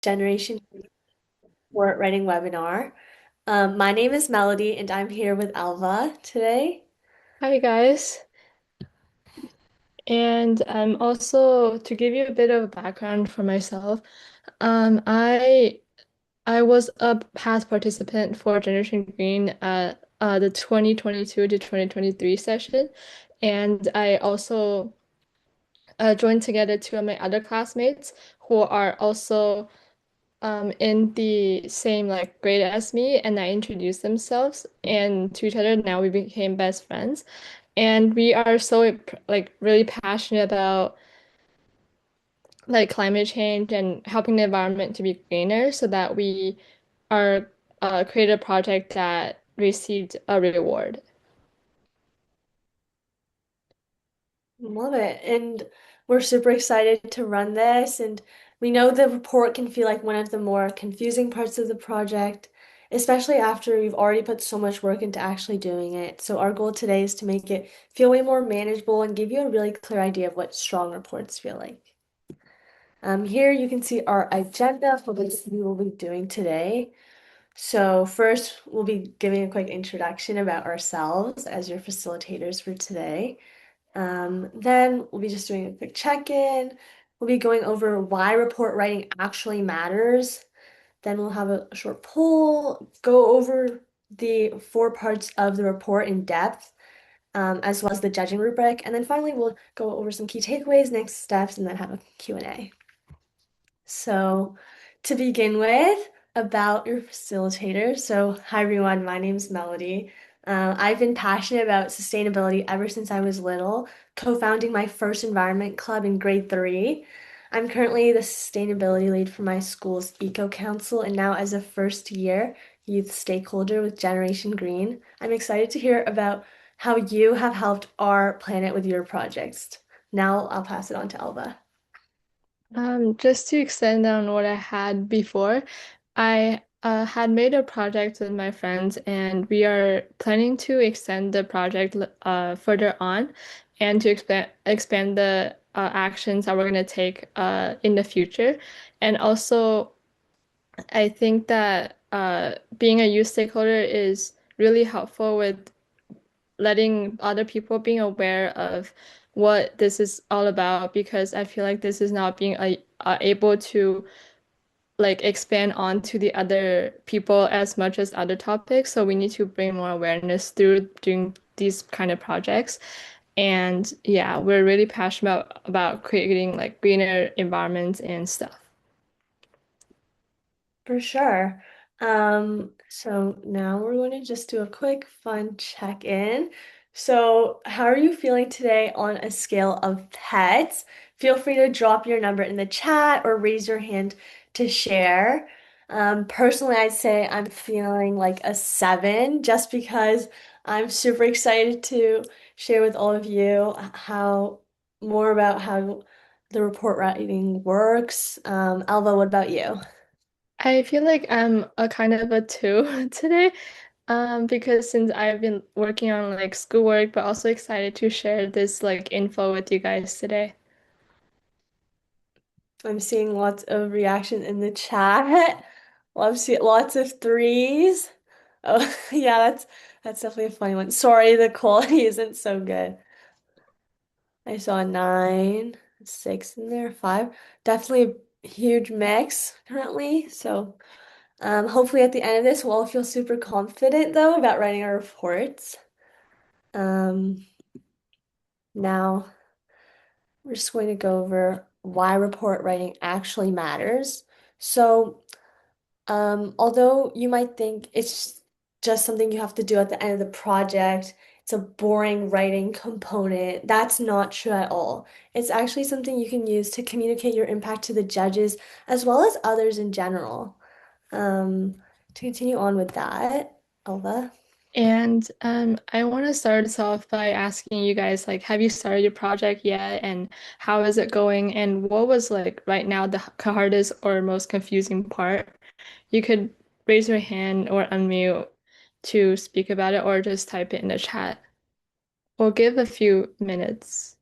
Generation Report Writing webinar. My name is Melody, and I'm here with Alva today. Hi guys, and also to give you a bit of background for myself, um, I I was a past participant for Generation Green at the 2022 to 2023 session, and I also joined together two of my other classmates who are also in the same like grade as me, and I introduced themselves and to each other. Now we became best friends, and we are so like really passionate about like climate change and helping the environment to be greener, so that we are created a project that received a reward. Love it. And we're super excited to run this. And we know the report can feel like one of the more confusing parts of the project, especially after we've already put so much work into actually doing it. So our goal today is to make it feel way more manageable and give you a really clear idea of what strong reports feel like. Here you can see our agenda for what we will be doing today. So first, we'll be giving a quick introduction about ourselves as your facilitators for today. Then we'll be just doing a quick check-in. We'll be going over why report writing actually matters. Then we'll have a short poll, go over the four parts of the report in depth, as well as the judging rubric. And then finally, we'll go over some key takeaways, next steps, and then have a Q&A. So, to begin with, about your facilitator. So, hi everyone, my name's Melody. I've been passionate about sustainability ever since I was little, co-founding my first environment club in grade 3. I'm currently the sustainability lead for my school's Eco Council, and now as a first year youth stakeholder with Generation Green, I'm excited to hear about how you have helped our planet with your projects. Now I'll pass it on to Elva. Just to extend on what I had before, I had made a project with my friends, and we are planning to extend the project further on, and to expand the actions that we're going to take in the future. And also, I think that being a youth stakeholder is really helpful with letting other people being aware of what this is all about, because I feel like this is not being able to like expand on to the other people as much as other topics. So we need to bring more awareness through doing these kind of projects. And yeah, we're really passionate about creating like greener environments and stuff. For sure. So now we're going to just do a quick fun check-in. So, how are you feeling today on a scale of pets? Feel free to drop your number in the chat or raise your hand to share. Personally, I'd say I'm feeling like a 7 just because I'm super excited to share with all of you how more about how the report writing works. Alva, what about you? I feel like I'm a kind of a two today, because since I've been working on like schoolwork, but also excited to share this like info with you guys today. I'm seeing lots of reaction in the chat. Lots of threes. Oh, yeah, that's definitely a funny one. Sorry, the quality isn't so good. I saw a 9, 6 in there, 5. Definitely a huge mix currently. So, hopefully at the end of this, we'll all feel super confident though about writing our reports. Um, Now we're just going to go over why report writing actually matters. So, although you might think it's just something you have to do at the end of the project, it's a boring writing component. That's not true at all. It's actually something you can use to communicate your impact to the judges as well as others in general. Um, to continue on with that, Elva. And I want to start us off by asking you guys, like, have you started your project yet? And how is it going? And what was like right now the hardest or most confusing part? You could raise your hand or unmute to speak about it, or just type it in the chat. We'll give a few minutes.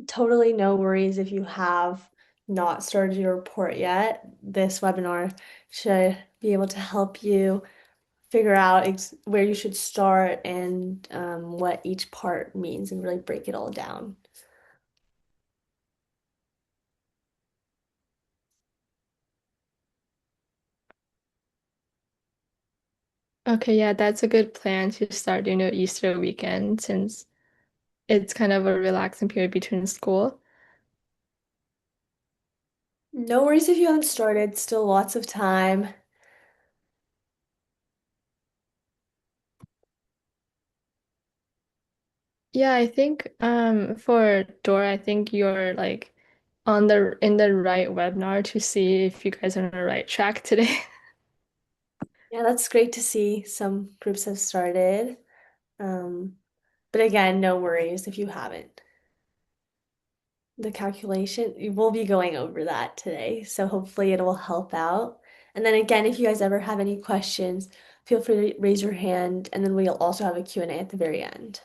Totally no worries if you have not started your report yet. This webinar should be able to help you figure out where you should start and what each part means and really break it all down. Okay, yeah, that's a good plan to start, Easter weekend since it's kind of a relaxing period between school. No worries if you haven't started, still lots of time. Yeah, I think for Dora, I think you're like on the in the right webinar to see if you guys are on the right track today. Yeah, that's great to see some groups have started. Um, but again, no worries if you haven't. The calculation, we'll be going over that today, so hopefully it will help out. And then again, if you guys ever have any questions, feel free to raise your hand, and then we'll also have a Q&A at the very end.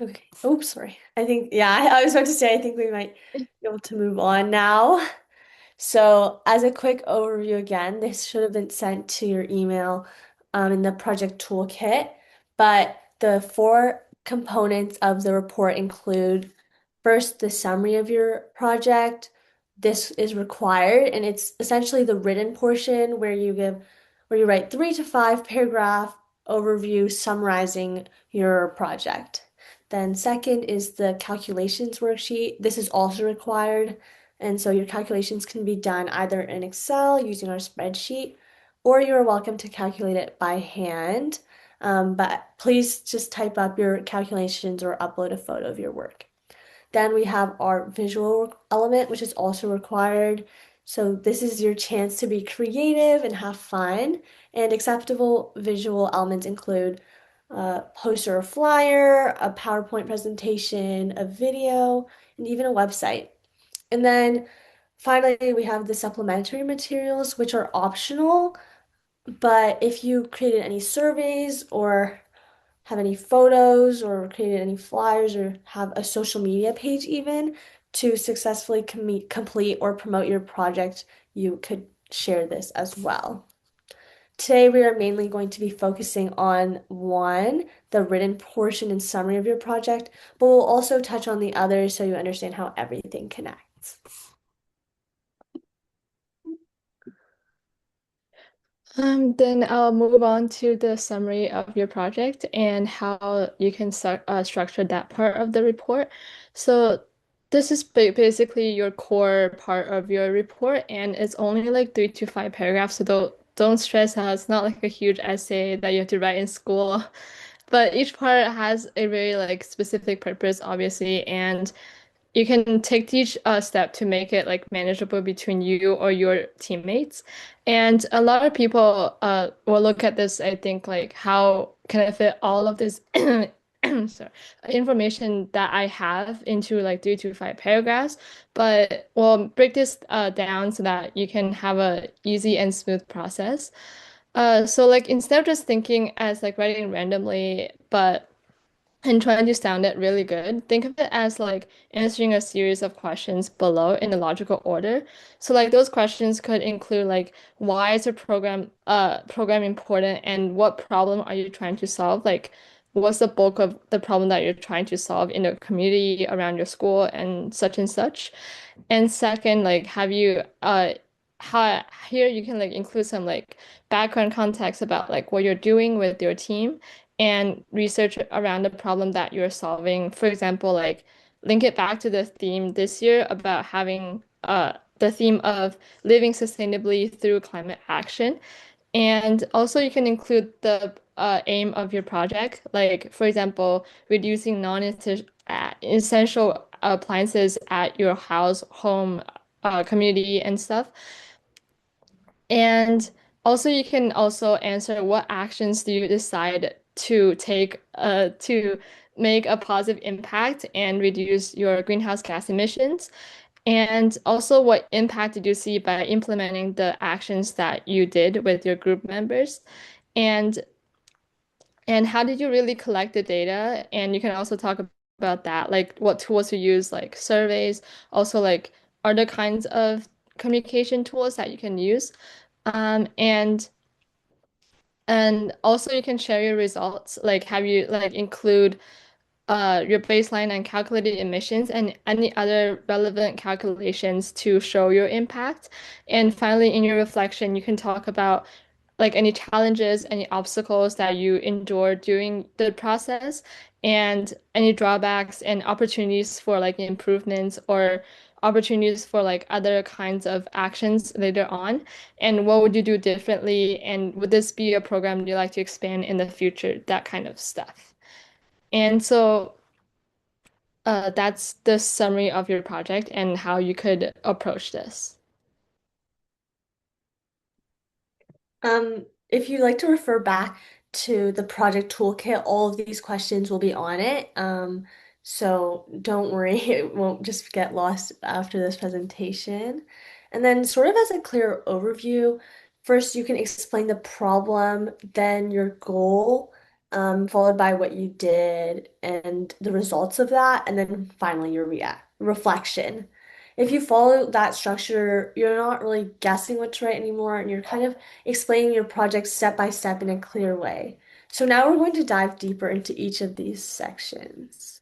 Okay. Oh, sorry. Yeah, I was about to say, I think we might be able to move on now. So, as a quick overview again, this should have been sent to your email in the project toolkit, but the four components of the report include first the summary of your project. This is required, and it's essentially the written portion where you write 3 to 5 paragraph overview summarizing your project. Then second is the calculations worksheet. This is also required. And so your calculations can be done either in Excel using our spreadsheet, or you're welcome to calculate it by hand. But please just type up your calculations or upload a photo of your work. Then we have our visual element, which is also required. So this is your chance to be creative and have fun. And acceptable visual elements include a poster or flyer, a PowerPoint presentation, a video, and even a website. And then finally, we have the supplementary materials, which are optional. But if you created any surveys or have any photos or created any flyers or have a social media page even to successfully complete or promote your project, you could share this as well. Today, we are mainly going to be focusing on one, the written portion and summary of your project, but we'll also touch on the others so you understand how everything connects. Then I'll move on to the summary of your project and how you can structure that part of the report. So this is basically your core part of your report, and it's only like 3 to 5 paragraphs. So don't stress out. It's not like a huge essay that you have to write in school. But each part has a very like specific purpose, obviously, and you can take each step to make it like manageable between you or your teammates. And a lot of people will look at this, I think, like how can I fit all of this sorry, information that I have into like 3 to 5 paragraphs, but we'll break this down so that you can have a easy and smooth process. So like instead of just thinking as like writing randomly, but and trying to sound it really good, think of it as like answering a series of questions below in a logical order. So like those questions could include like why is a program important and what problem are you trying to solve? Like what's the bulk of the problem that you're trying to solve in the community around your school and such and such. And second, like have you how here you can like include some like background context about like what you're doing with your team and research around the problem that you're solving. For example, like link it back to the theme this year about having the theme of living sustainably through climate action. And also you can include the aim of your project, like for example, reducing non-essential appliances at your house, home, community and stuff. And also, you can also answer what actions do you decide to take to make a positive impact and reduce your greenhouse gas emissions? And also, what impact did you see by implementing the actions that you did with your group members? And And how did you really collect the data? And you can also talk about that, like what tools you use, like surveys, also like other kinds of communication tools that you can use. Um, and and also you can share your results, like have you like include your baseline and calculated emissions and any other relevant calculations to show your impact. And finally, in your reflection, you can talk about like any challenges, any obstacles that you endure during the process, and any drawbacks and opportunities for like improvements or opportunities for like other kinds of actions later on. And what would you do differently? And would this be a program you'd like to expand in the future? That kind of stuff. And so that's the summary of your project and how you could approach this. If you'd like to refer back to the project toolkit, all of these questions will be on it. So don't worry, it won't just get lost after this presentation. And then, sort of as a clear overview, first you can explain the problem, then your goal, followed by what you did and the results of that, and then finally your react reflection. If you follow that structure, you're not really guessing what's right anymore, and you're kind of explaining your project step by step in a clear way. So now we're going to dive deeper into each of these sections.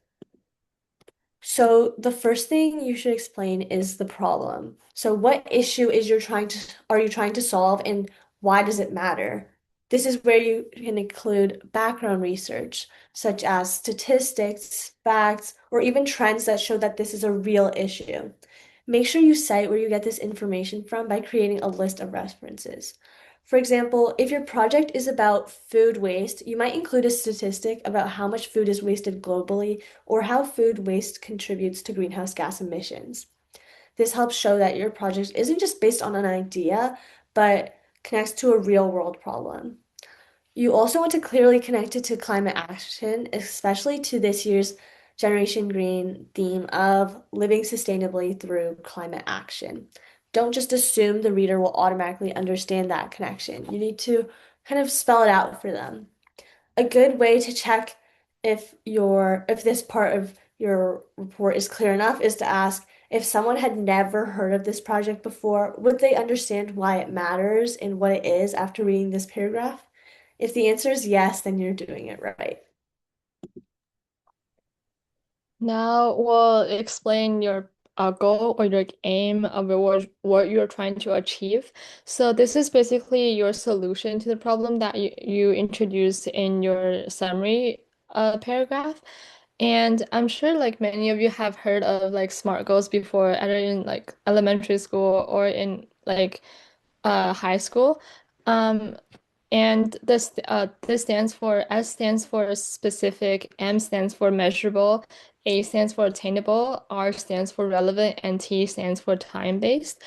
So the first thing you should explain is the problem. So what issue is are you trying to solve, and why does it matter? This is where you can include background research, such as statistics, facts, or even trends that show that this is a real issue. Make sure you cite where you get this information from by creating a list of references. For example, if your project is about food waste, you might include a statistic about how much food is wasted globally or how food waste contributes to greenhouse gas emissions. This helps show that your project isn't just based on an idea, but connects to a real world problem. You also want to clearly connect it to climate action, especially to this year's Generation Green theme of living sustainably through climate action. Don't just assume the reader will automatically understand that connection. You need to kind of spell it out for them. A good way to check if this part of your report is clear enough is to ask if someone had never heard of this project before, would they understand why it matters and what it is after reading this paragraph? If the answer is yes, then you're doing it right. Now we'll explain your goal or your aim of what you're trying to achieve. So this is basically your solution to the problem that you introduced in your summary paragraph. And I'm sure like many of you have heard of like SMART goals before, either in like elementary school or in like high school. Um, and this stands for S stands for specific, M stands for measurable, A stands for attainable, R stands for relevant, and T stands for time-based.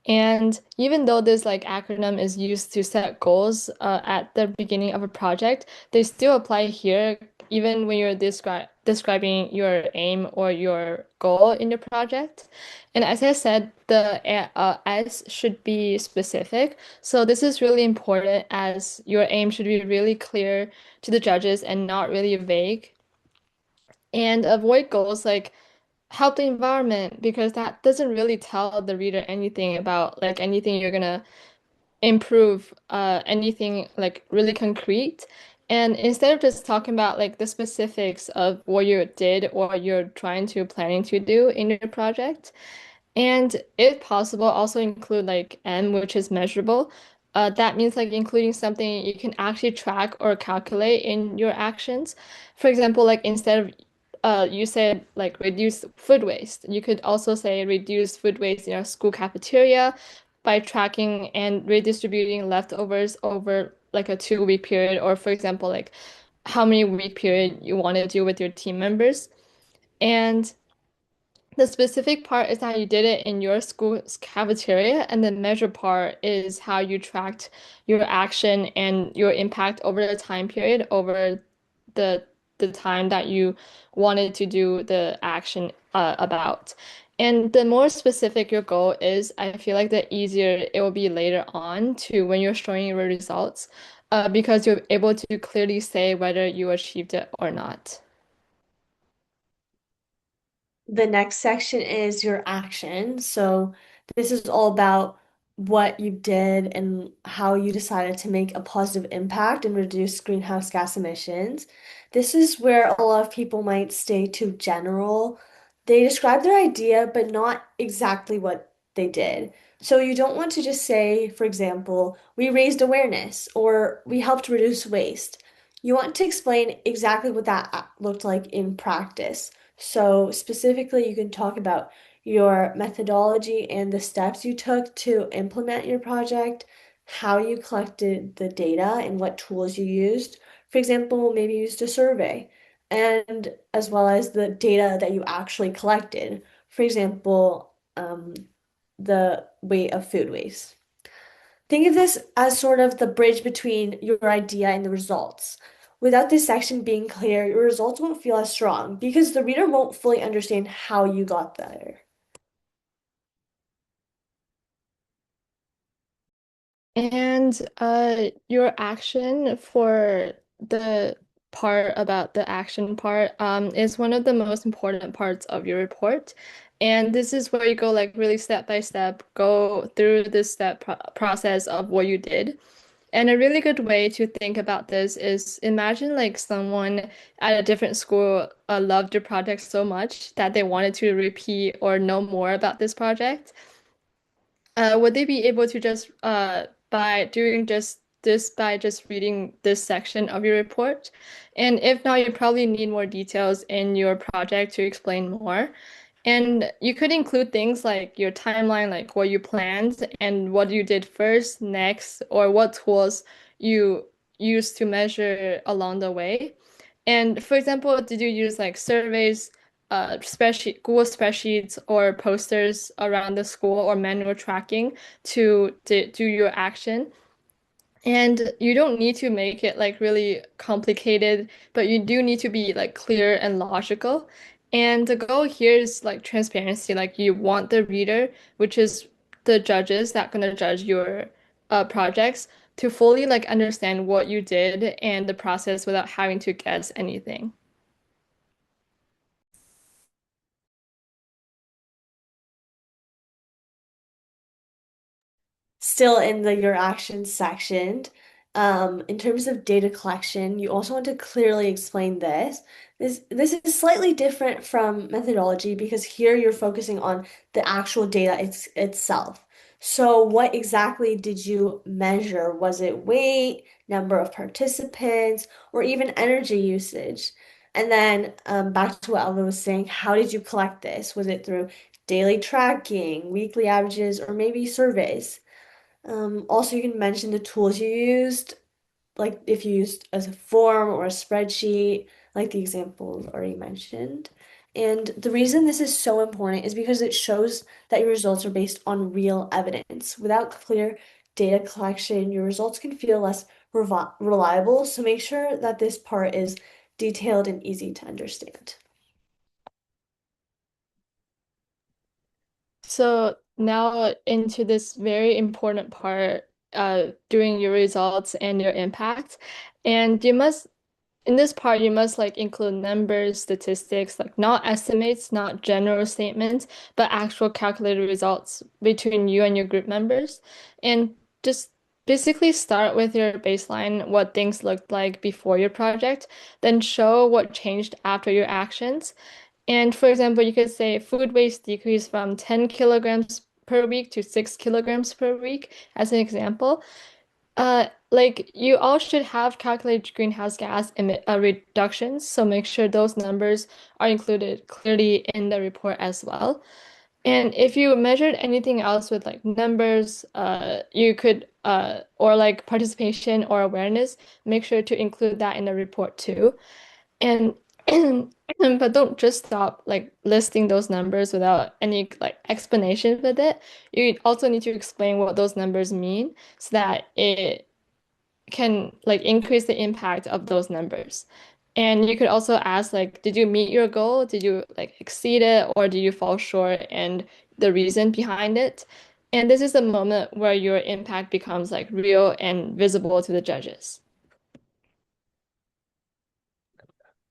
And even though this like acronym is used to set goals at the beginning of a project, they still apply here even when you're describing your aim or your goal in your project. And as I said, the S should be specific. So this is really important as your aim should be really clear to the judges and not really vague. And avoid goals like help the environment because that doesn't really tell the reader anything about like anything you're gonna improve, anything like really concrete. And instead of just talking about like the specifics of what you did or you're planning to do in your project, and if possible, also include like M, which is measurable. That means like including something you can actually track or calculate in your actions. For example, like instead of you said like reduce food waste, you could also say reduce food waste in our school cafeteria by tracking and redistributing leftovers over like a 2 week period, or for example, like how many week period you want to do with your team members. And the specific part is that you did it in your school's cafeteria, and the measure part is how you tracked your action and your impact over the time period, over the the time that you wanted to do the action about. And the more specific your goal is, I feel like the easier it will be later on to when you're showing your results. because you're able to clearly say whether you achieved it or not. The next section is your action. So this is all about what you did and how you decided to make a positive impact and reduce greenhouse gas emissions. This is where a lot of people might stay too general. They describe their idea, but not exactly what they did. So you don't want to just say, for example, we raised awareness or we helped reduce waste. You want to explain exactly what that looked like in practice. So, specifically, you can talk about your methodology and the steps you took to implement your project, how you collected the data, and what tools you used. For example, maybe you used a survey, and as well as the data that you actually collected. For example, the weight of food waste. Think of this as sort of the bridge between your idea and the results. Without this section being clear, your results won't feel as strong because the reader won't fully understand how you got there. And your action for the part about the action part is one of the most important parts of your report. And this is where you go like really step by step, go through this process of what you did. And a really good way to think about this is imagine like someone at a different school loved your project so much that they wanted to repeat or know more about this project. Would they be able to just by doing just this by just reading this section of your report? And if not, you probably need more details in your project to explain more. And you could include things like your timeline, like what you planned and what you did first, next, or what tools you used to measure along the way. And for example, did you use like surveys, Google spreadsheets, or posters around the school or manual tracking to do your action? And you don't need to make it like really complicated, but you do need to be like clear and logical. And the goal here is like transparency. Like you want the reader, which is the judges that gonna judge your projects, to fully like understand what you did and the process without having to guess anything. Still in the your actions section, in terms of data collection, you also want to clearly explain this. This is slightly different from methodology because here you're focusing on the actual data itself. So what exactly did you measure? Was it weight, number of participants, or even energy usage? And then back to what Elva was saying, how did you collect this? Was it through daily tracking, weekly averages, or maybe surveys? Also, you can mention the tools you used, like if you used as a form or a spreadsheet, like the examples already mentioned. And the reason this is so important is because it shows that your results are based on real evidence. Without clear data collection, your results can feel less reliable. So make sure that this part is detailed and easy to understand. So now into this very important part, doing your results and your impact. And you must, in this part, you must like include numbers, statistics, like not estimates, not general statements, but actual calculated results between you and your group members. And just basically start with your baseline, what things looked like before your project, then show what changed after your actions. And for example, you could say food waste decreased from 10 kilograms per week to 6 kilograms per week, as an example. Like you all should have calculated greenhouse gas emit reductions, so make sure those numbers are included clearly in the report as well. And if you measured anything else with like numbers, you could or like participation or awareness, make sure to include that in the report too. And but don't just stop like listing those numbers without any like explanation with it. You also need to explain what those numbers mean so that it can like increase the impact of those numbers. And you could also ask like, did you meet your goal? Did you like exceed it or did you fall short and the reason behind it? And this is the moment where your impact becomes like real and visible to the judges.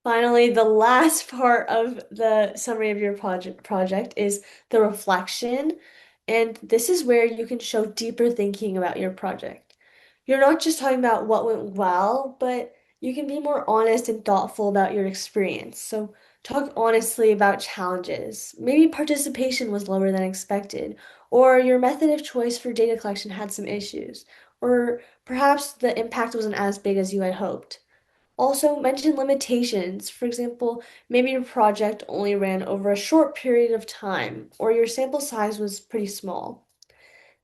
Finally, the last part of the summary of your project is the reflection, and this is where you can show deeper thinking about your project. You're not just talking about what went well, but you can be more honest and thoughtful about your experience. So talk honestly about challenges. Maybe participation was lower than expected, or your method of choice for data collection had some issues, or perhaps the impact wasn't as big as you had hoped. Also, mention limitations. For example, maybe your project only ran over a short period of time, or your sample size was pretty small.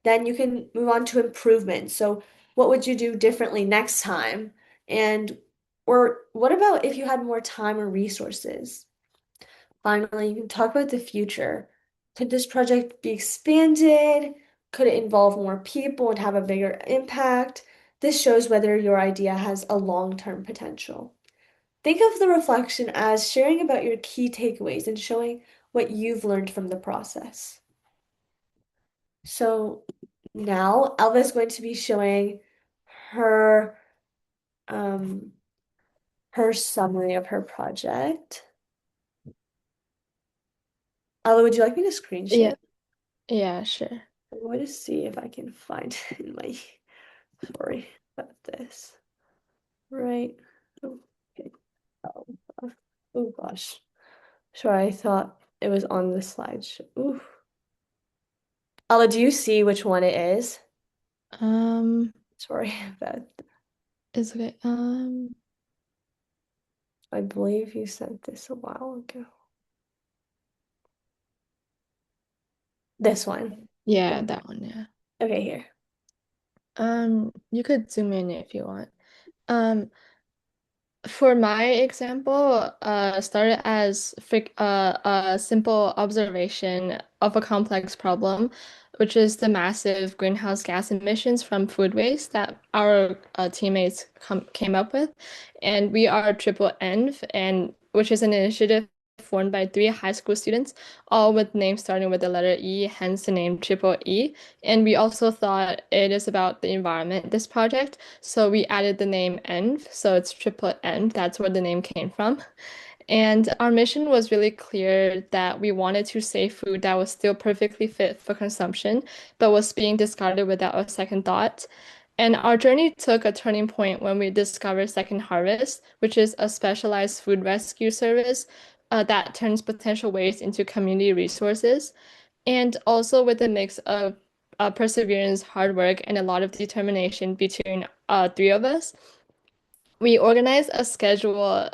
Then you can move on to improvement. So, what would you do differently next time? And, or what about if you had more time or resources? Finally, you can talk about the future. Could this project be expanded? Could it involve more people and have a bigger impact? This shows whether your idea has a long-term potential. Think of the reflection as sharing about your key takeaways and showing what you've learned from the process. So now Elva's going to be showing her um her summary of her project. Elva, would you like me to screen Yeah, share? yeah, sure. I'm going to see if I can find it in my story about this. Right. Okay. Oh, oh gosh. Sorry, I thought it was on the slideshow. Ooh. Ella, do you see which one it is? Um, Sorry about it's okay. I believe you sent this a while ago. This one. Yeah, that one, yeah. Okay, here. You could zoom in if you want. Um, For my example, started as a simple observation of a complex problem, which is the massive greenhouse gas emissions from food waste that our teammates came up with. And we are Triple ENV, and which is an initiative formed by three high school students, all with names starting with the letter E, hence the name Triple E. And we also thought it is about the environment, this project. So we added the name ENV, so it's triplet ENV. That's where the name came from. And our mission was really clear that we wanted to save food that was still perfectly fit for consumption, but was being discarded without a second thought. And our journey took a turning point when we discovered Second Harvest, which is a specialized food rescue service that turns potential waste into community resources. And also with a mix of perseverance, hard work, and a lot of determination between three of us, we organized a schedule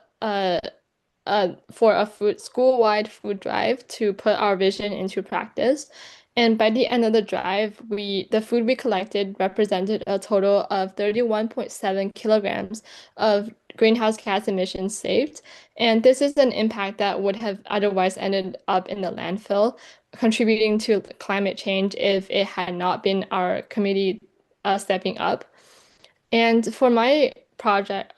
for a school-wide food drive to put our vision into practice. And by the end of the drive, the food we collected represented a total of 31.7 kilograms of greenhouse gas emissions saved. And this is an impact that would have otherwise ended up in the landfill, contributing to climate change if it had not been our committee stepping up. And for my project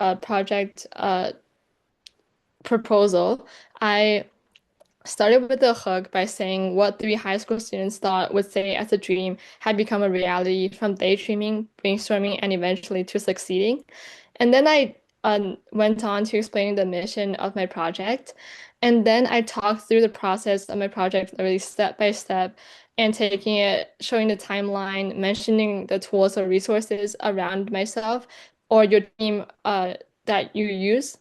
proposal, I started with the hook by saying what three high school students thought would say as a dream had become a reality from daydreaming, brainstorming, and eventually to succeeding. And then I went on to explaining the mission of my project. And then I talked through the process of my project, really step by step, and taking it, showing the timeline, mentioning the tools or resources around myself or your team that you use.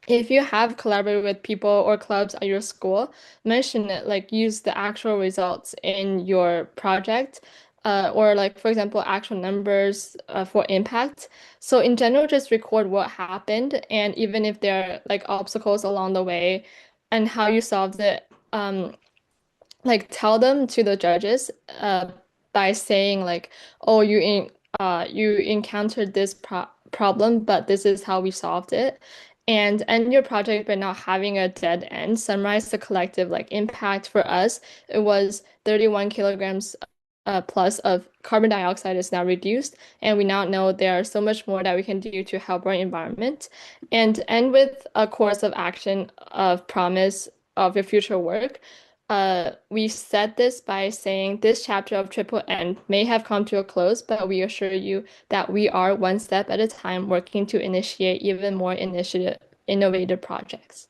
If you have collaborated with people or clubs at your school, mention it, like use the actual results in your project, or like, for example, actual numbers for impact. So in general, just record what happened, and even if there are like obstacles along the way and how you solved it, like tell them to the judges by saying like, oh, you encountered this problem, but this is how we solved it. And end your project by not having a dead end. Summarize the collective like impact for us. It was 31 kilograms plus of carbon dioxide is now reduced, and we now know there are so much more that we can do to help our environment. And end with a course of action of promise of your future work. We said this by saying this chapter of Triple N may have come to a close, but we assure you that we are one step at a time working to initiate even more initiative innovative projects.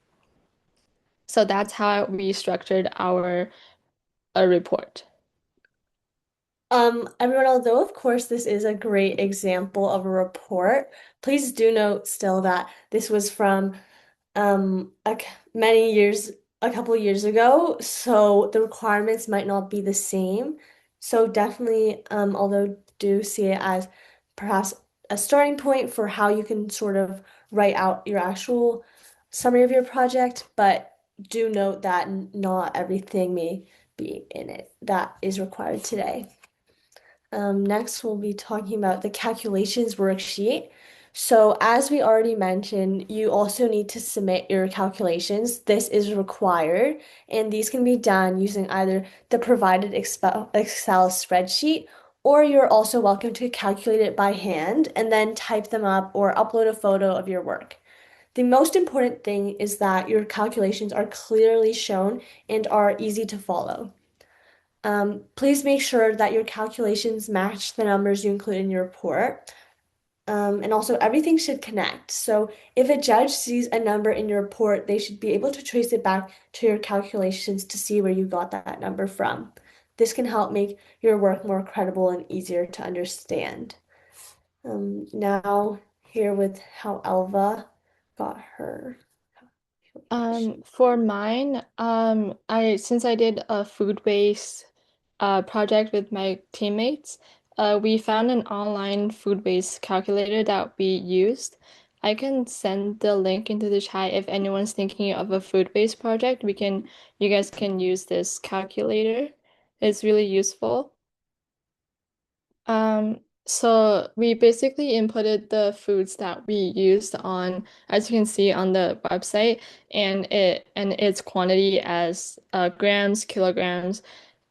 So that's how we structured our report. Everyone, although of course this is a great example of a report, please do note still that this was from many years, a couple years ago, so the requirements might not be the same. So definitely, although do see it as perhaps a starting point for how you can sort of write out your actual summary of your project, but do note that not everything may be in it that is required today. Next, we'll be talking about the calculations worksheet. So, as we already mentioned, you also need to submit your calculations. This is required, and these can be done using either the provided Excel spreadsheet, or you're also welcome to calculate it by hand and then type them up or upload a photo of your work. The most important thing is that your calculations are clearly shown and are easy to follow. Please make sure that your calculations match the numbers you include in your report. And also, everything should connect. So, if a judge sees a number in your report, they should be able to trace it back to your calculations to see where you got that number from. This can help make your work more credible and easier to understand. Now, here with how Elva got her calculation. For mine, I since I did a food waste project with my teammates, we found an online food waste calculator that we used. I can send the link into the chat if anyone's thinking of a food waste project. You guys can use this calculator. It's really useful. So we basically inputted the foods that we used on, as you can see on the website, and its quantity as grams, kilograms,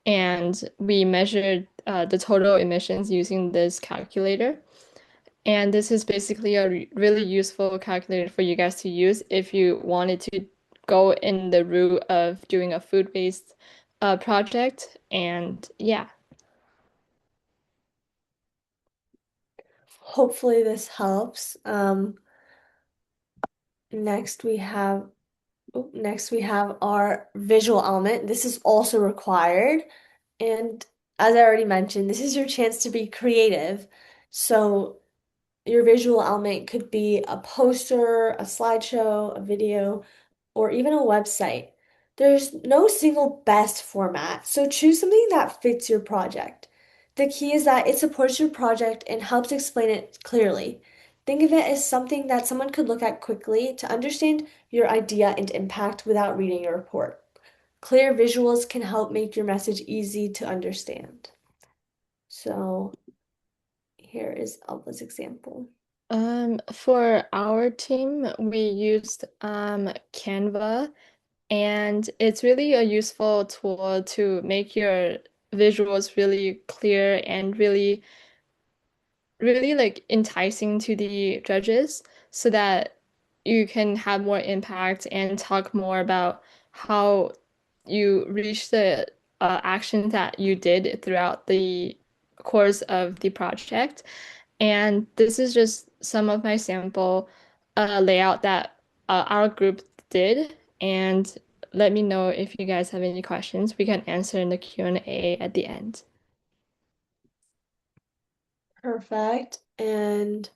and we measured the total emissions using this calculator. And this is basically a really useful calculator for you guys to use if you wanted to go in the route of doing a food-based project. And yeah. Hopefully, this helps. Next, we have Next, we have our visual element. This is also required. And as I already mentioned, this is your chance to be creative. So your visual element could be a poster, a slideshow, a video, or even a website. There's no single best format, so choose something that fits your project. The key is that it supports your project and helps explain it clearly. Think of it as something that someone could look at quickly to understand your idea and impact without reading your report. Clear visuals can help make your message easy to understand. So here is Alva's example. For our team, we used Canva, and it's really a useful tool to make your visuals really clear and really like enticing to the judges so that you can have more impact and talk more about how you reach the actions that you did throughout the course of the project. And this is just some of my sample layout that our group did. And let me know if you guys have any questions. We can answer in the Q&A at the end. Perfect. And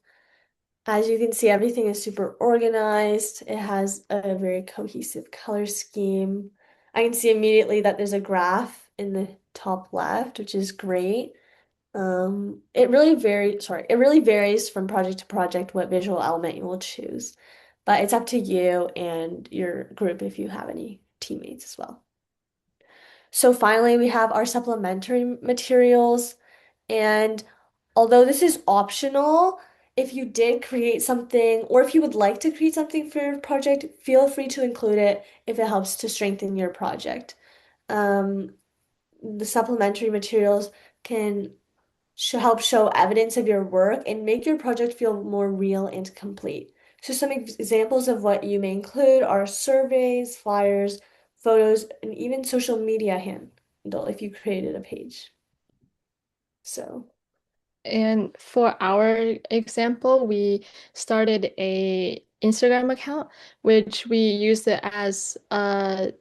as you can see, everything is super organized. It has a very cohesive color scheme. I can see immediately that there's a graph in the top left, which is great. It really varies from project to project what visual element you will choose, but it's up to you and your group if you have any teammates as well. So finally, we have our supplementary materials. And although this is optional, if you did create something or if you would like to create something for your project, feel free to include it if it helps to strengthen your project. Um, the supplementary materials can help show evidence of your work and make your project feel more real and complete. So some examples of what you may include are surveys, flyers, photos, and even social media handle if you created a page. So. And for our example, we started a Instagram account, which we use it as a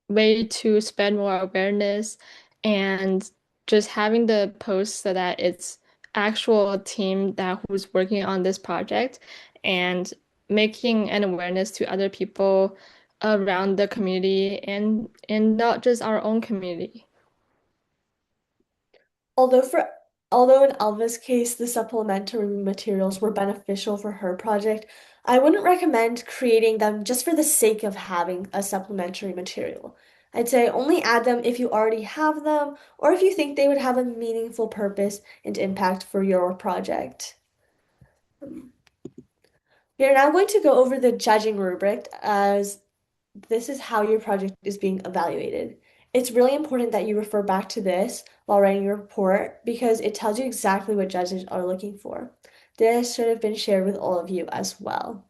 way to spread more awareness and just having the post so that it's actual team that who's working on this project and making an awareness to other people around the community and not just our own community. Although for although in Elva's case the supplementary materials were beneficial for her project, I wouldn't recommend creating them just for the sake of having a supplementary material. I'd say only add them if you already have them or if you think they would have a meaningful purpose and impact for your project. We are now going to go over the judging rubric as this is how your project is being evaluated. It's really important that you refer back to this while writing your report because it tells you exactly what judges are looking for. This should have been shared with all of you as well.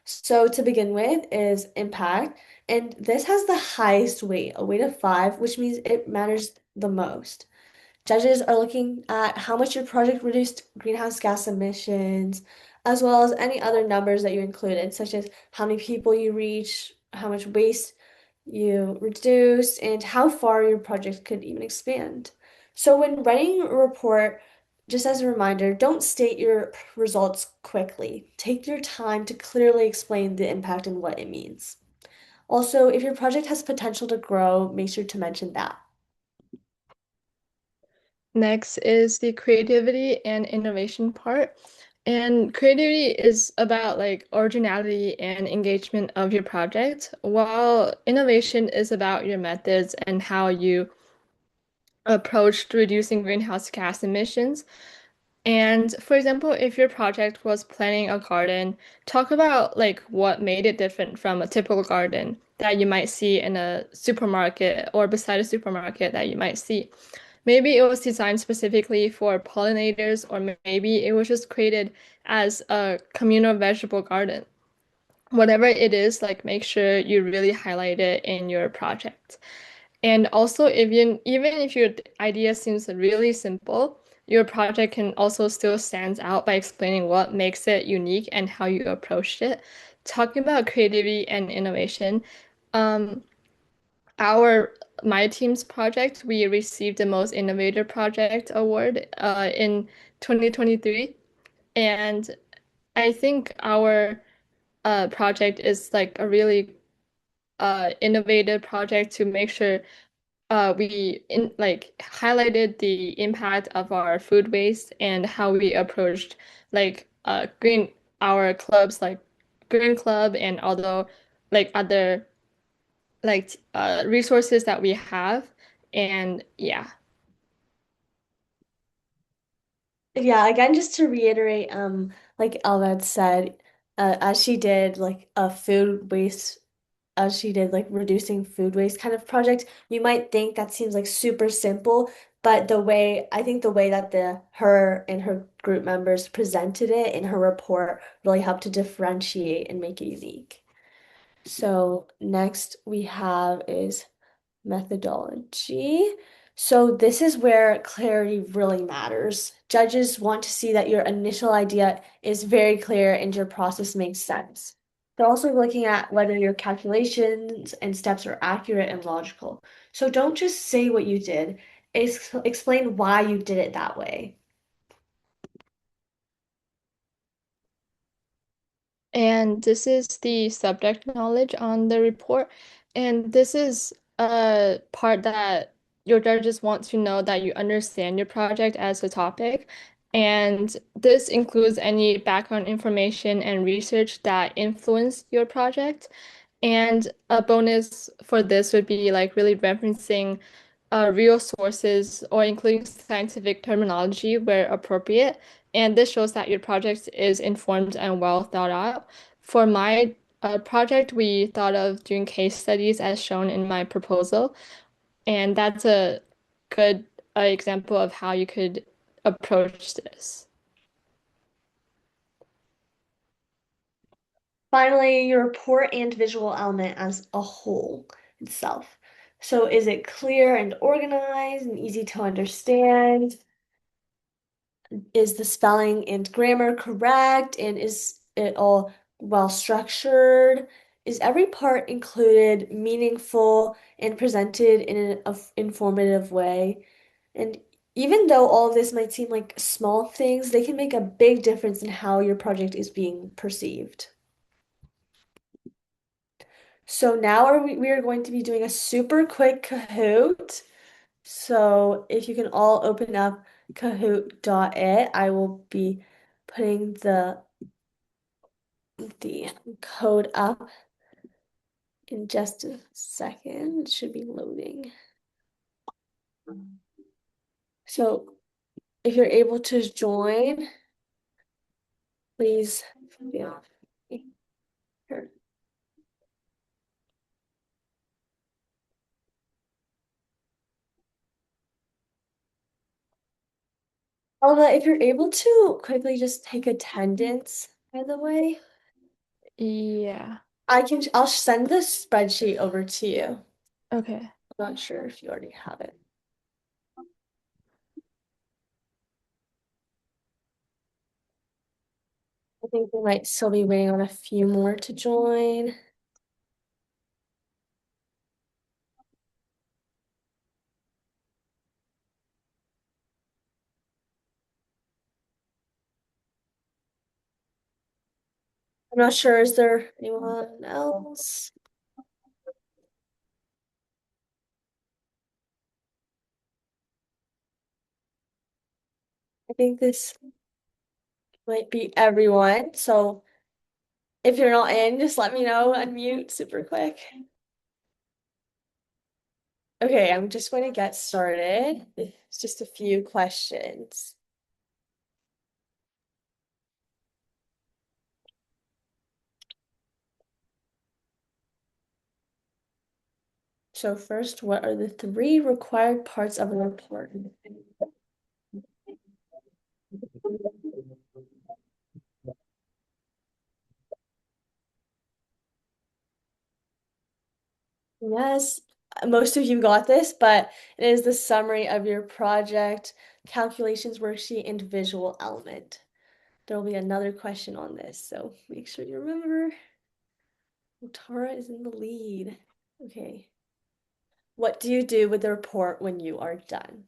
So to begin with is impact, and this has the highest weight, a weight of 5, which means it matters the most. Judges are looking at how much your project reduced greenhouse gas emissions, as well as any other numbers that you included, such as how many people you reach, how much waste you reduced, and how far your project could even expand. So when writing a report, just as a reminder, don't state your results quickly. Take your time to clearly explain the impact and what it means. Also, if your project has potential to grow, make sure to mention that. Next is the creativity and innovation part. And creativity is about like originality and engagement of your project, while innovation is about your methods and how you approached reducing greenhouse gas emissions. And for example, if your project was planting a garden, talk about like what made it different from a typical garden that you might see in a supermarket or beside a supermarket that you might see. Maybe it was designed specifically for pollinators, or maybe it was just created as a communal vegetable garden. Whatever it is, like make sure you really highlight it in your project. And also, if you even if your idea seems really simple, your project can also still stand out by explaining what makes it unique and how you approached it. Talking about creativity and innovation, um, our my team's project, we received the Most Innovative Project Award in 2023, and I think our project is like a really innovative project to make sure we like highlighted the impact of our food waste and how we approached like green our clubs like Green Club and although like other like resources that we have and yeah. Yeah, again, just to reiterate, like Elvad said, as she did like a food waste, as she did like reducing food waste kind of project, you might think that seems like super simple, but I think the way that the her and her group members presented it in her report really helped to differentiate and make it unique. So next we have is methodology. So this is where clarity really matters. Judges want to see that your initial idea is very clear and your process makes sense. They're also looking at whether your calculations and steps are accurate and logical. So don't just say what you did, explain why you did it that way. And this is the subject knowledge on the report. And this is a part that your judges want to know that you understand your project as a topic. And this includes any background information and research that influence your project. And a bonus for this would be like really referencing real sources or including scientific terminology where appropriate. And this shows that your project is informed and well thought out. For my project, we thought of doing case studies as shown in my proposal, and that's a good example of how you could approach this. Finally, your report and visual element as a whole itself. So is it clear and organized and easy to understand? Is the spelling and grammar correct? And is it all well structured? Is every part included, meaningful, and presented in an informative way? And even though all of this might seem like small things, they can make a big difference in how your project is being perceived. So now we are going to be doing a super quick Kahoot. So if you can all open up Kahoot.it, I will be putting the code up in just a second. It should be loading. So if you're able to join, please feel free. Here. Alma, if you're able to quickly just take attendance, by the way, Yeah. I'll send the spreadsheet over to you. Okay. I'm not sure if you already have it. I think we might still be waiting on a few more to join. I'm not sure, is there anyone else? I think this might be everyone. So if you're not in, just let me know, unmute super quick. Okay, I'm just going to get started. It's just a few questions. So first, what are the three required parts of a report? Yes, most of you got this, but it is the summary of your project, calculations worksheet, and visual element. There will be another question on this, so make sure you remember. Tara is in the lead. Okay. What do you do with the report when you are done?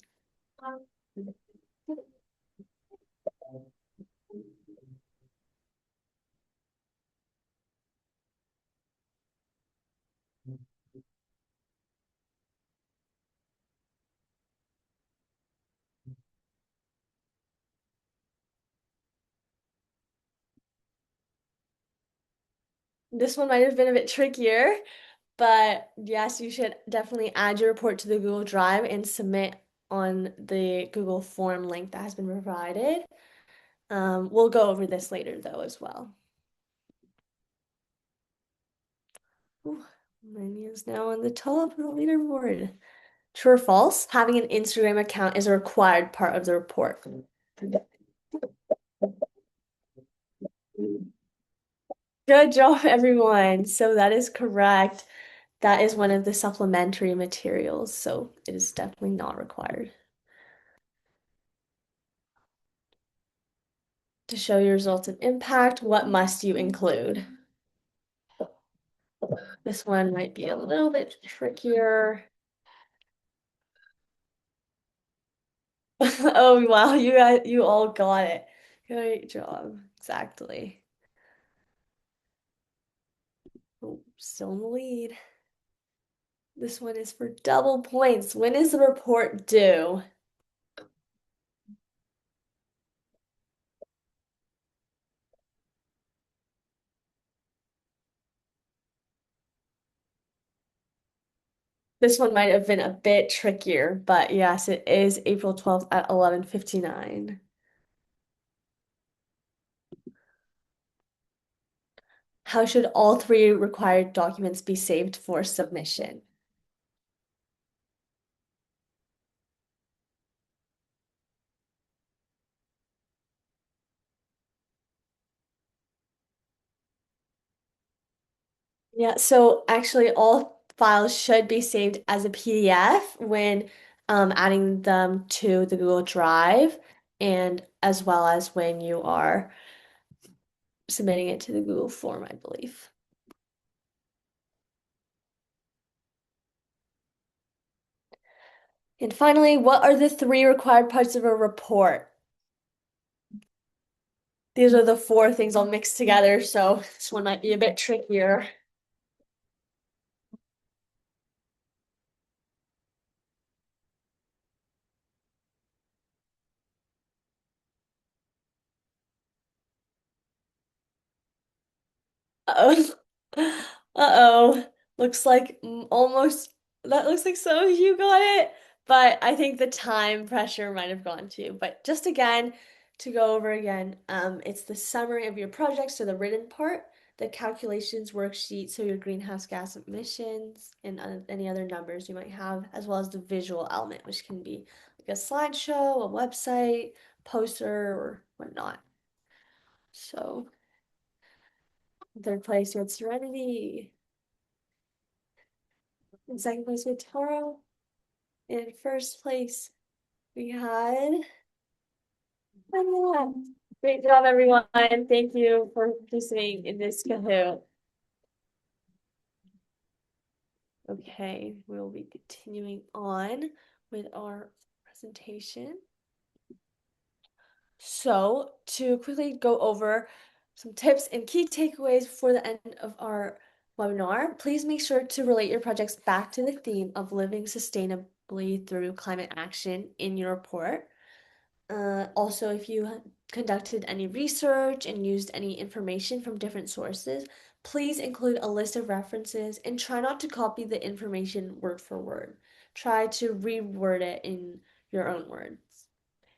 This one might have been a bit trickier, but yes, you should definitely add your report to the Google Drive and submit on the Google form link that has been provided. We'll go over this later though as well. Ooh, mine is now on the top of the leaderboard. True or false? Having an Instagram account is a required part of the report. Good job, everyone. So that is correct. That is one of the supplementary materials, so it is definitely not required. To show your results and impact, what must you include? This one might be a little bit trickier. Oh, wow, you all got it. Great job. Exactly. Oh, still in the lead. This one is for double points. When is the report due? This one might have been a bit trickier, but yes, it is April 12th at 11:59. How should all three required documents be saved for submission? Yeah, so actually all files should be saved as a PDF when adding them to the Google Drive and as well as when you are submitting it to the Google form, I believe. And finally, what are the three required parts of a report? These are the four things I'll mix together, so this one might be a bit trickier. Uh-oh. Uh-oh. Looks like almost that looks like some of you got it, but I think the time pressure might have gone to you. But just again, to go over again, it's the summary of your project, so the written part, the calculations worksheet, so your greenhouse gas emissions and any other numbers you might have, as well as the visual element, which can be like a slideshow, a website, poster, or whatnot. So, in third place, you had Serenity. In second place, we had Taro. In first place, we had Anya. Great job, everyone. Thank you for participating in this Kahoot. Okay, we'll be continuing on with our presentation. So, to quickly go over some tips and key takeaways for the end of our webinar, please make sure to relate your projects back to the theme of living sustainably through climate action in your report. Also, if you conducted any research and used any information from different sources, please include a list of references and try not to copy the information word for word. Try to reword it in your own words.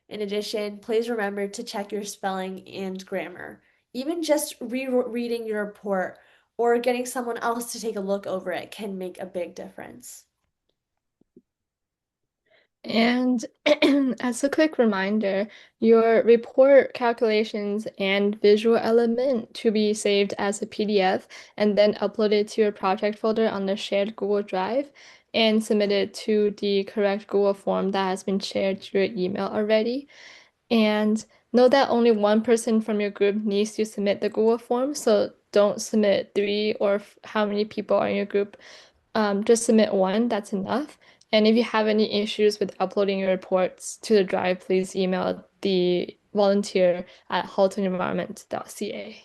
In addition, please remember to check your spelling and grammar. Even just rereading your report or getting someone else to take a look over it can make a big difference. And as a quick reminder, your report calculations and visual element to be saved as a PDF and then uploaded to your project folder on the shared Google Drive and submitted to the correct Google form that has been shared to your email already. And know that only one person from your group needs to submit the Google form, so don't submit three or how many people are in your group. Just submit one, that's enough. And if you have any issues with uploading your reports to the drive, please email the volunteer at haltonenvironment.ca.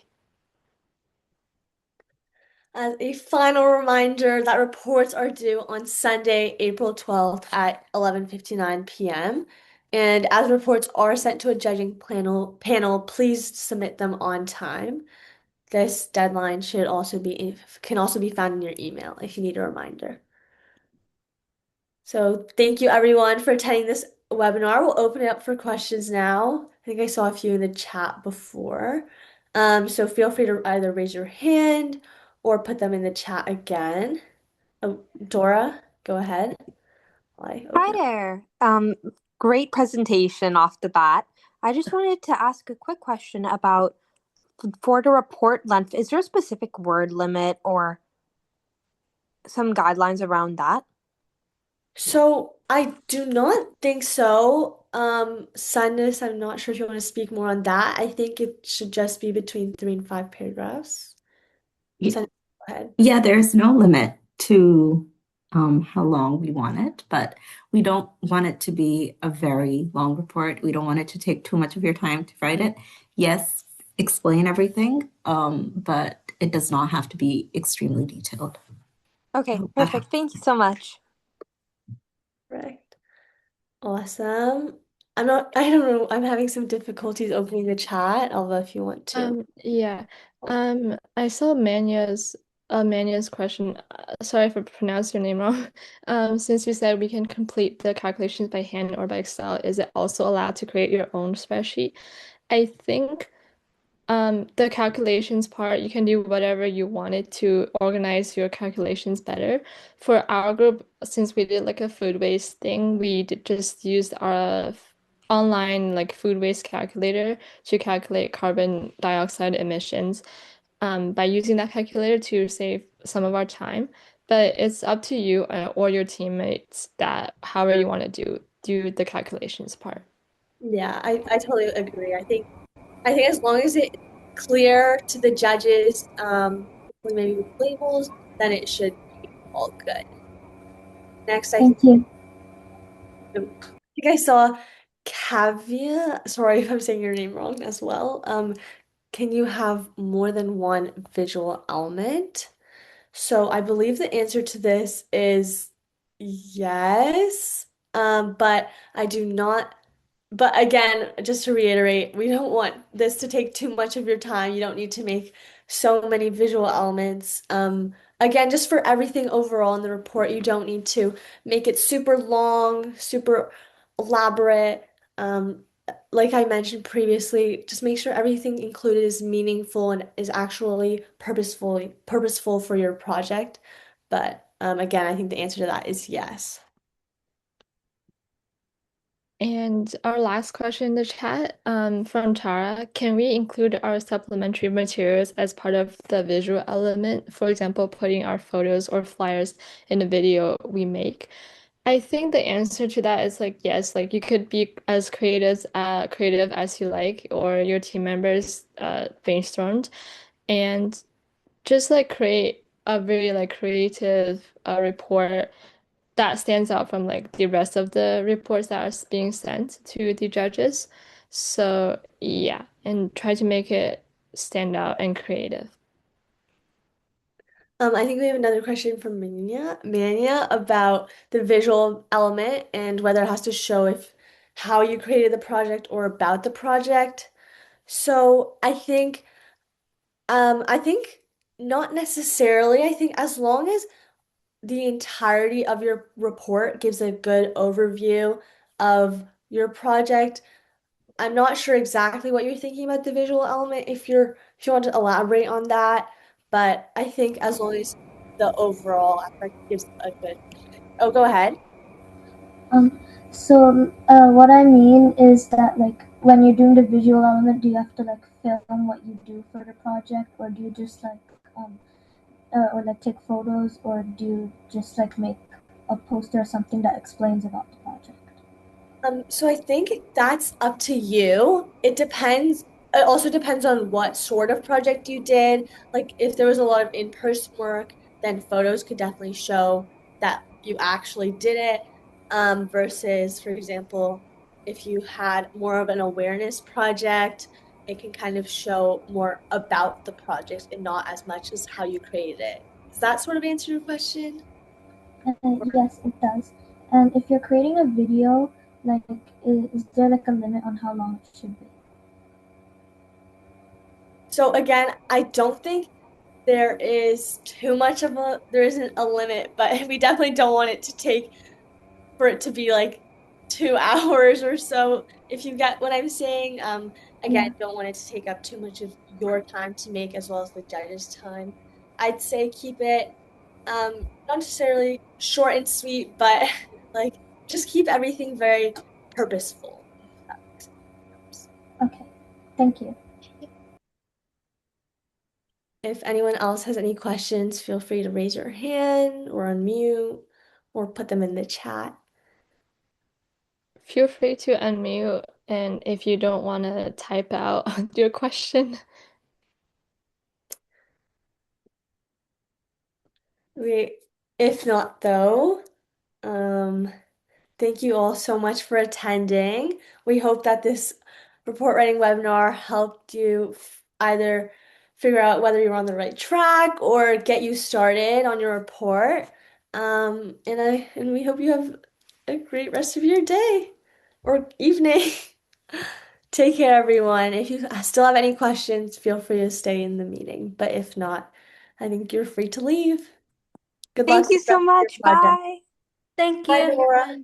As a final reminder that reports are due on Sunday, April 12th at 11:59 p.m. And as reports are sent to a judging panel, please submit them on time. This deadline can also be found in your email if you need a reminder. So thank you everyone for attending this webinar. We'll open it up for questions now. I think I saw a few in the chat before. So feel free to either raise your hand or put them in the chat again. Oh, Dora, go ahead. While I Hi open up. there. Great presentation off the bat. I just wanted to ask a quick question about for the report length. Is there a specific word limit or some guidelines around that? So I do not think so. Sandus, I'm not sure if you want to speak more on that. I think it should just be between 3 and 5 paragraphs. Y- Sandus, go ahead. Yeah, there's no limit to how long we want it, but we don't want it to be a very long report. We don't want it to take too much of your time to write it. Yes, explain everything, but it does not have to be extremely detailed. I Okay, hope that perfect. Thank you so much. Correct. Awesome. I don't know, I'm having some difficulties opening the chat, although if you want to. Yeah. I saw Manya's question. Sorry if I pronounced your name wrong. Since you said we can complete the calculations by hand or by Excel, is it also allowed to create your own spreadsheet? I think the calculations part, you can do whatever you wanted to organize your calculations better. For our group, since we did like a food waste thing, we did just used our online like food waste calculator to calculate carbon dioxide emissions by using that calculator to save some of our time. But it's up to you or your teammates that however you want to do the calculations part. Yeah, I totally agree. I think as long as it clear to the judges, maybe with labels, then it should be all good. Next, Thank you. think I saw Kavia. Sorry if I'm saying your name wrong as well. Can you have more than one visual element? So I believe the answer to this is yes. But I do not. But again, just to reiterate, we don't want this to take too much of your time. You don't need to make so many visual elements. Again, just for everything overall in the report, you don't need to make it super long, super elaborate. Um, like I mentioned previously, just make sure everything included is meaningful and is actually purposeful for your project. But again, I think the answer to that is yes. And our last question in the chat, from Tara, can we include our supplementary materials as part of the visual element? For example, putting our photos or flyers in a video we make. I think the answer to that is like yes, like you could be as creative as you like, or your team members brainstormed, and just like create a very like creative report that stands out from like the rest of the reports that are being sent to the judges. So yeah, and try to make it stand out and creative. I think we have another question from Mania about the visual element and whether it has to show if how you created the project or about the project. So I think not necessarily. I think as long as the entirety of your report gives a good overview of your project. I'm not sure exactly what you're thinking about the visual element if you want to elaborate on that, but I think as long as the overall aspect gives a good. Oh, go ahead. Um, what I mean is that like when you're doing the visual element, do you have to like film what you do for the project, or do you just like or like take photos, or do you just like make a poster or something that explains about the project? So I think that's up to you. It depends. It also depends on what sort of project you did. Like if there was a lot of in-person work, then photos could definitely show that you actually did it. Versus, for example, if you had more of an awareness project, it can kind of show more about the project and not as much as how you created it. Does that sort of answer your question? Yes, it does. And if you're creating a video, like, is there like a limit on how long it should be? So again, I don't think there isn't a limit, but we definitely don't want it to take for it to be like 2 hours or so. If you get what I'm saying, again, Yeah. don't want it to take up too much of your time to make as well as the judge's time. I'd say keep it not necessarily short and sweet, but like just keep everything very purposeful. If that makes sense. Okay. Thank you. If anyone else has any questions, feel free to raise your hand or unmute or put them in the chat. Feel free to unmute, and if you don't want to type out your question. If not, though, um, thank you all so much for attending. We hope that this report writing webinar helped you either figure out whether you're on the right track or get you started on your report. And we hope you have a great rest of your day or evening. Take care, everyone. If you still have any questions, feel free to stay in the meeting. But if not, I think you're free to leave. Good luck Thank you with the so rest of your much. project. Bye. Thank Bye, you. Nora.